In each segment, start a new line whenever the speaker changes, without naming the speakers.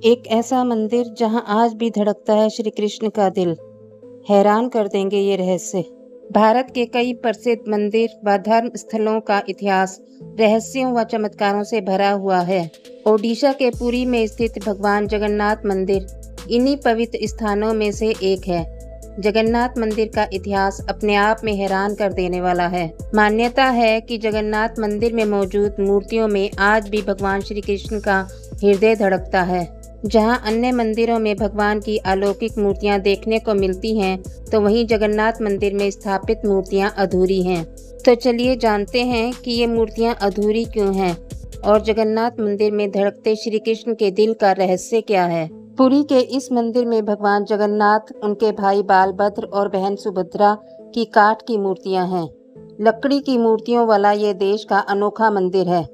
एक ऐसा मंदिर जहां आज भी धड़कता है श्री कृष्ण का दिल। हैरान कर देंगे ये रहस्य। भारत के कई प्रसिद्ध मंदिर व धर्म स्थलों का इतिहास रहस्यों व चमत्कारों से भरा हुआ है। ओडिशा के पुरी में स्थित भगवान जगन्नाथ मंदिर इन्हीं पवित्र स्थानों में से एक है। जगन्नाथ मंदिर का इतिहास अपने आप में हैरान कर देने वाला है। मान्यता है कि जगन्नाथ मंदिर में मौजूद मूर्तियों में आज भी भगवान श्री कृष्ण का हृदय धड़कता है। जहां अन्य मंदिरों में भगवान की अलौकिक मूर्तियां देखने को मिलती हैं, तो वहीं जगन्नाथ मंदिर में स्थापित मूर्तियां अधूरी हैं। तो चलिए जानते हैं कि ये मूर्तियां अधूरी क्यों हैं और जगन्नाथ मंदिर में धड़कते श्री कृष्ण के दिल का रहस्य क्या है। पुरी के इस मंदिर में भगवान जगन्नाथ, उनके भाई बालभद्र और बहन सुभद्रा की काठ की मूर्तियां हैं। लकड़ी की मूर्तियों वाला ये देश का अनोखा मंदिर है।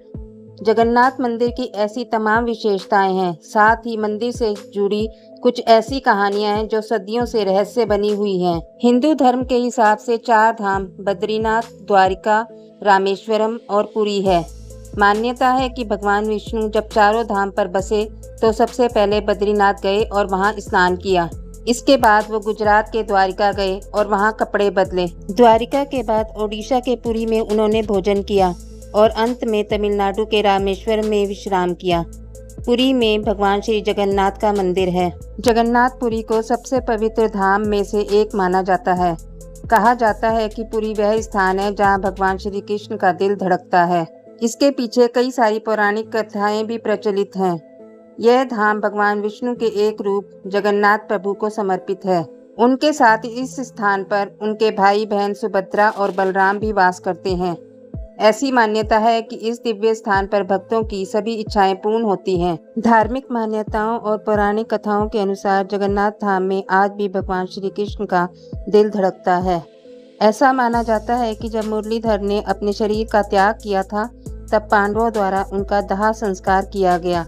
जगन्नाथ मंदिर की ऐसी तमाम विशेषताएं हैं, साथ ही मंदिर से जुड़ी कुछ ऐसी कहानियां हैं जो सदियों से रहस्य बनी हुई हैं। हिंदू धर्म के हिसाब से 4 धाम बद्रीनाथ, द्वारिका, रामेश्वरम और पुरी है। मान्यता है कि भगवान विष्णु जब चारों धाम पर बसे तो सबसे पहले बद्रीनाथ गए और वहां स्नान किया। इसके बाद वो गुजरात के द्वारिका गए और वहां कपड़े बदले। द्वारिका के बाद ओडिशा के पुरी में उन्होंने भोजन किया और अंत में तमिलनाडु के रामेश्वरम में विश्राम किया। पुरी में भगवान श्री जगन्नाथ का मंदिर है। जगन्नाथपुरी को सबसे पवित्र धाम में से एक माना जाता है। कहा जाता है कि पुरी वह स्थान है जहां भगवान श्री कृष्ण का दिल धड़कता है। इसके पीछे कई सारी पौराणिक कथाएं भी प्रचलित हैं। यह धाम भगवान विष्णु के एक रूप जगन्नाथ प्रभु को समर्पित है। उनके साथ इस स्थान पर उनके भाई बहन सुभद्रा और बलराम भी वास करते हैं। ऐसी मान्यता है कि इस दिव्य स्थान पर भक्तों की सभी इच्छाएं पूर्ण होती हैं। धार्मिक मान्यताओं और पौराणिक कथाओं के अनुसार जगन्नाथ धाम में आज भी भगवान श्री कृष्ण का दिल धड़कता है। ऐसा माना जाता है कि जब मुरलीधर ने अपने शरीर का त्याग किया था, तब पांडवों द्वारा उनका दाह संस्कार किया गया।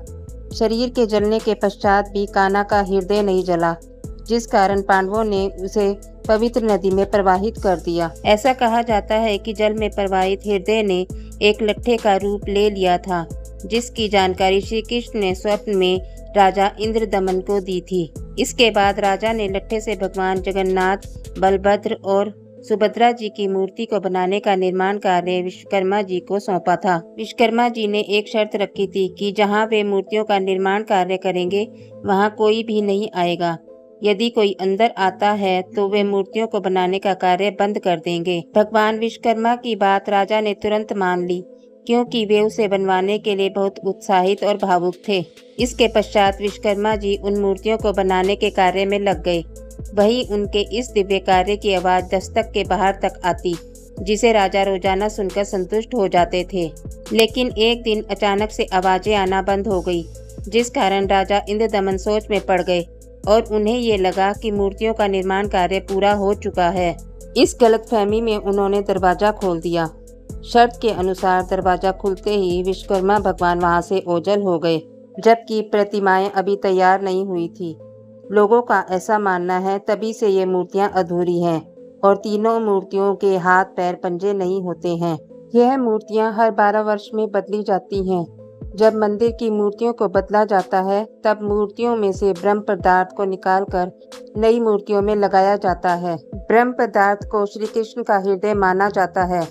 शरीर के जलने के पश्चात भी कान्हा का हृदय नहीं जला, जिस कारण पांडवों ने उसे पवित्र नदी में प्रवाहित कर दिया। ऐसा कहा जाता है कि जल में प्रवाहित हृदय ने एक लट्ठे का रूप ले लिया था, जिसकी जानकारी श्री कृष्ण ने स्वप्न में राजा इंद्रदमन को दी थी। इसके बाद राजा ने लट्ठे से भगवान जगन्नाथ, बलभद्र और सुभद्रा जी की मूर्ति को बनाने का निर्माण कार्य विश्वकर्मा जी को सौंपा था। विश्वकर्मा जी ने एक शर्त रखी थी कि जहां वे मूर्तियों का निर्माण कार्य करेंगे, वहां कोई भी नहीं आएगा। यदि कोई अंदर आता है तो वे मूर्तियों को बनाने का कार्य बंद कर देंगे। भगवान विश्वकर्मा की बात राजा ने तुरंत मान ली, क्योंकि वे उसे बनवाने के लिए बहुत उत्साहित और भावुक थे। इसके पश्चात विश्वकर्मा जी उन मूर्तियों को बनाने के कार्य में लग गए। वहीं उनके इस दिव्य कार्य की आवाज दस्तक के बाहर तक आती, जिसे राजा रोजाना सुनकर संतुष्ट हो जाते थे। लेकिन एक दिन अचानक से आवाजें आना बंद हो गई, जिस कारण राजा इंद्रदमन सोच में पड़ गए और उन्हें ये लगा कि मूर्तियों का निर्माण कार्य पूरा हो चुका है। इस गलतफहमी में उन्होंने दरवाजा खोल दिया। शर्त के अनुसार दरवाजा खुलते ही विश्वकर्मा भगवान वहां से ओझल हो गए, जबकि प्रतिमाएं अभी तैयार नहीं हुई थी। लोगों का ऐसा मानना है तभी से ये मूर्तियां अधूरी हैं और तीनों मूर्तियों के हाथ पैर पंजे नहीं होते हैं। यह मूर्तियां हर 12 वर्ष में बदली जाती हैं। जब मंदिर की मूर्तियों को बदला जाता है, तब मूर्तियों में से ब्रह्म पदार्थ को निकालकर नई मूर्तियों में लगाया जाता है। ब्रह्म पदार्थ को श्री कृष्ण का हृदय माना जाता है।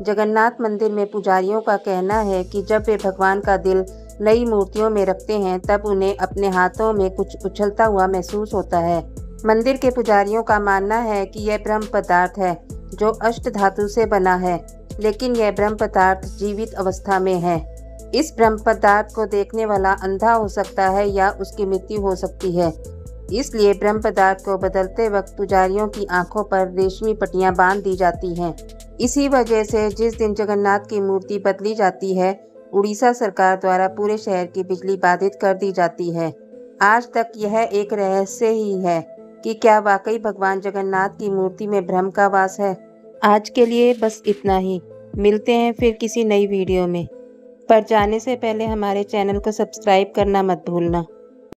जगन्नाथ मंदिर में पुजारियों का कहना है कि जब वे भगवान का दिल नई मूर्तियों में रखते हैं, तब उन्हें अपने हाथों में कुछ उछलता हुआ महसूस होता है। मंदिर के पुजारियों का मानना है कि यह ब्रह्म पदार्थ है, जो अष्ट धातु से बना है, लेकिन यह ब्रह्म पदार्थ जीवित अवस्था में है। इस ब्रह्म पदार्थ को देखने वाला अंधा हो सकता है या उसकी मृत्यु हो सकती है। इसलिए ब्रह्म पदार्थ को बदलते वक्त पुजारियों की आंखों पर रेशमी पट्टियां बांध दी जाती हैं। इसी वजह से जिस दिन जगन्नाथ की मूर्ति बदली जाती है, उड़ीसा सरकार द्वारा पूरे शहर की बिजली बाधित कर दी जाती है। आज तक यह एक रहस्य ही है कि क्या वाकई भगवान जगन्नाथ की मूर्ति में ब्रह्म का वास है। आज के लिए बस इतना ही। मिलते हैं फिर किसी नई वीडियो में। पर जाने से पहले हमारे चैनल को सब्सक्राइब करना मत भूलना।